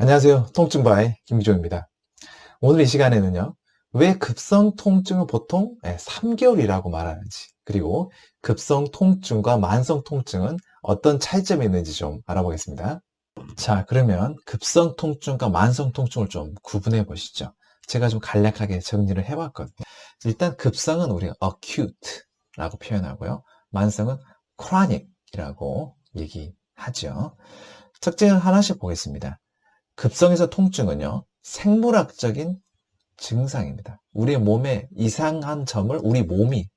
안녕하세요. 통증바의 김기종입니다. 오늘 이 시간에는요, 왜 급성 통증을 보통 3개월이라고 말하는지, 그리고 급성 통증과 만성 통증은 어떤 차이점이 있는지 좀 알아보겠습니다. 자, 그러면 급성 통증과 만성 통증을 좀 구분해 보시죠. 제가 좀 간략하게 정리를 해봤거든요. 일단 급성은 우리가 acute라고 표현하고요. 만성은 chronic이라고 얘기하죠. 특징을 하나씩 보겠습니다. 급성에서 통증은요, 생물학적인 증상입니다. 우리의 몸에 이상한 점을 우리 몸이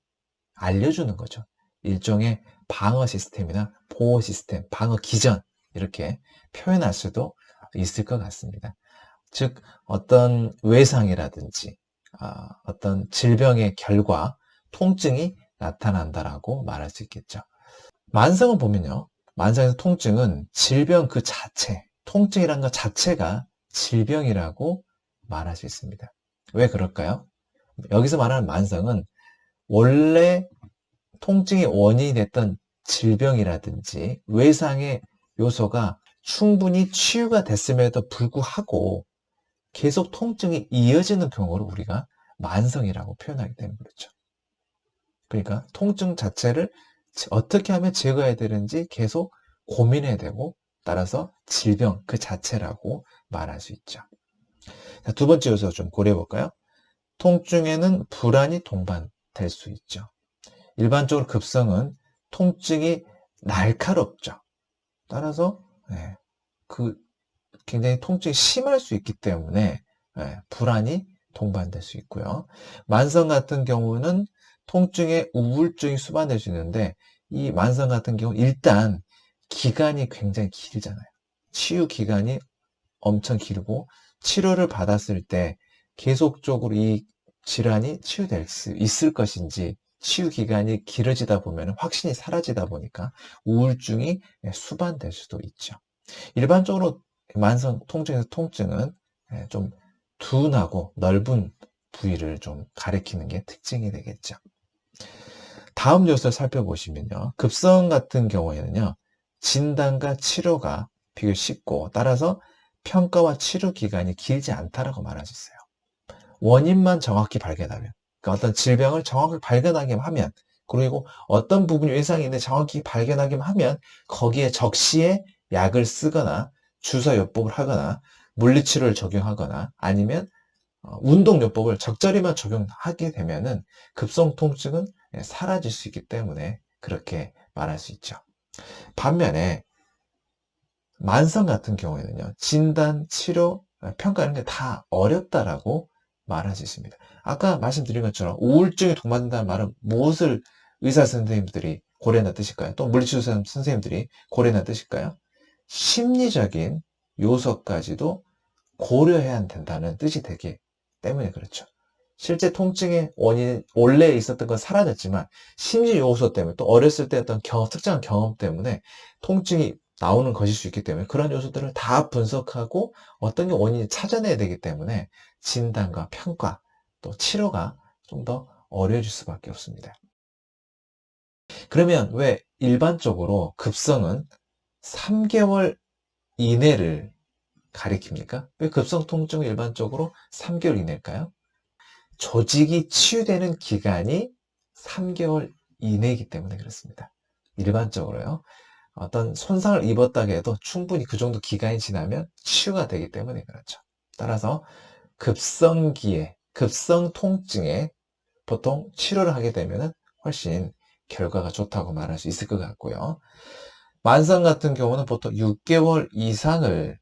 알려주는 거죠. 일종의 방어 시스템이나 보호 시스템, 방어 기전, 이렇게 표현할 수도 있을 것 같습니다. 즉, 어떤 외상이라든지, 어떤 질병의 결과, 통증이 나타난다라고 말할 수 있겠죠. 만성을 보면요, 만성에서 통증은 질병 그 자체, 통증이란 것 자체가 질병이라고 말할 수 있습니다. 왜 그럴까요? 여기서 말하는 만성은 원래 통증의 원인이 됐던 질병이라든지 외상의 요소가 충분히 치유가 됐음에도 불구하고 계속 통증이 이어지는 경우를 우리가 만성이라고 표현하기 때문에 그렇죠. 그러니까 통증 자체를 어떻게 하면 제거해야 되는지 계속 고민해야 되고, 따라서 질병 그 자체라고 말할 수 있죠. 자, 두 번째 요소 좀 고려해 볼까요? 통증에는 불안이 동반될 수 있죠. 일반적으로 급성은 통증이 날카롭죠. 따라서 그 굉장히 통증이 심할 수 있기 때문에 불안이 동반될 수 있고요. 만성 같은 경우는 통증에 우울증이 수반될 수 있는데, 이 만성 같은 경우 일단 기간이 굉장히 길잖아요. 치유 기간이 엄청 길고, 치료를 받았을 때 계속적으로 이 질환이 치유될 수 있을 것인지, 치유 기간이 길어지다 보면 확신이 사라지다 보니까 우울증이 수반될 수도 있죠. 일반적으로 만성 통증에서 통증은 좀 둔하고 넓은 부위를 좀 가리키는 게 특징이 되겠죠. 다음 요소를 살펴보시면요. 급성 같은 경우에는요, 진단과 치료가 비교적 쉽고, 따라서 평가와 치료 기간이 길지 않다라고 말할 수 있어요. 원인만 정확히 발견하면, 그러니까 어떤 질병을 정확히 발견하기만 하면, 그리고 어떤 부분이 외상이 있는데 정확히 발견하기만 하면 거기에 적시에 약을 쓰거나 주사요법을 하거나 물리치료를 적용하거나 아니면 운동요법을 적절히만 적용하게 되면은 급성 통증은 사라질 수 있기 때문에 그렇게 말할 수 있죠. 반면에 만성 같은 경우에는요, 진단, 치료, 평가 이런 게 다 어렵다라고 말할 수 있습니다. 아까 말씀드린 것처럼 우울증이 동반된다는 말은 무엇을 의사 선생님들이 고려한다 뜻일까요? 또 물리치료 선생님들이 고려한다 뜻일까요? 심리적인 요소까지도 고려해야 된다는 뜻이 되기 때문에 그렇죠. 실제 통증의 원인, 원래 있었던 건 사라졌지만 심리 요소 때문에, 또 어렸을 때 어떤 특정한 경험 때문에 통증이 나오는 것일 수 있기 때문에 그런 요소들을 다 분석하고 어떤 게 원인이 찾아내야 되기 때문에 진단과 평가 또 치료가 좀 더 어려워질 수밖에 없습니다. 그러면 왜 일반적으로 급성은 3개월 이내를 가리킵니까? 왜 급성 통증은 일반적으로 3개월 이내일까요? 조직이 치유되는 기간이 3개월 이내이기 때문에 그렇습니다. 일반적으로요. 어떤 손상을 입었다고 해도 충분히 그 정도 기간이 지나면 치유가 되기 때문에 그렇죠. 따라서 급성기에, 급성 통증에 보통 치료를 하게 되면 훨씬 결과가 좋다고 말할 수 있을 것 같고요. 만성 같은 경우는 보통 6개월 이상을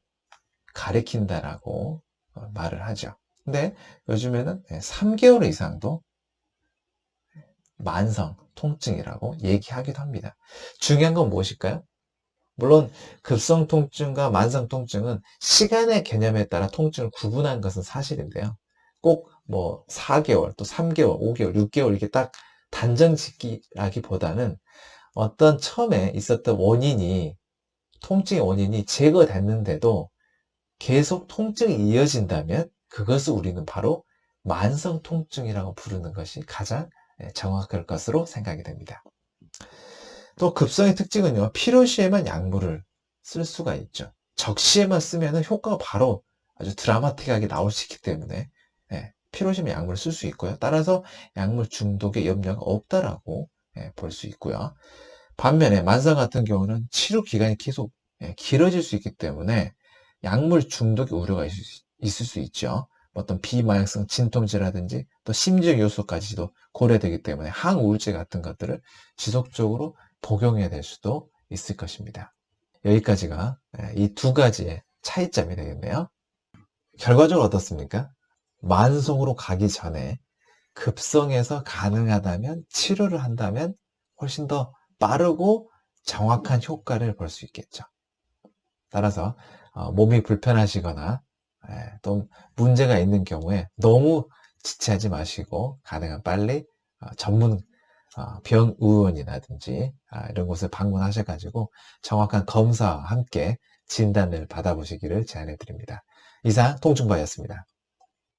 가리킨다라고 말을 하죠. 근데 요즘에는 3개월 이상도 만성 통증이라고 얘기하기도 합니다. 중요한 건 무엇일까요? 물론 급성 통증과 만성 통증은 시간의 개념에 따라 통증을 구분하는 것은 사실인데요. 꼭 뭐 4개월, 또 3개월, 5개월, 6개월 이렇게 딱 단정 짓기라기보다는 어떤 처음에 있었던 원인이, 통증의 원인이 제거됐는데도 계속 통증이 이어진다면 그것을 우리는 바로 만성 통증이라고 부르는 것이 가장 정확할 것으로 생각이 됩니다. 또 급성의 특징은요, 필요시에만 약물을 쓸 수가 있죠. 적시에만 쓰면은 효과가 바로 아주 드라마틱하게 나올 수 있기 때문에 필요하시면 약물을 쓸 수 있고요. 따라서 약물 중독의 염려가 없다라고 볼 수 있고요. 반면에 만성 같은 경우는 치료 기간이 계속 길어질 수 있기 때문에 약물 중독의 우려가 있을 수 있죠. 어떤 비마약성 진통제라든지 또 심리적 요소까지도 고려되기 때문에 항우울제 같은 것들을 지속적으로 복용해야 될 수도 있을 것입니다. 여기까지가 이 두 가지의 차이점이 되겠네요. 결과적으로 어떻습니까? 만성으로 가기 전에 급성에서 가능하다면 치료를 한다면 훨씬 더 빠르고 정확한 효과를 볼 수 있겠죠. 따라서 몸이 불편하시거나 또 문제가 있는 경우에 너무 지체하지 마시고 가능한 빨리 전문 병의원이라든지 이런 곳을 방문하셔가지고 정확한 검사와 함께 진단을 받아보시기를 제안해 드립니다. 이상 통증바였습니다.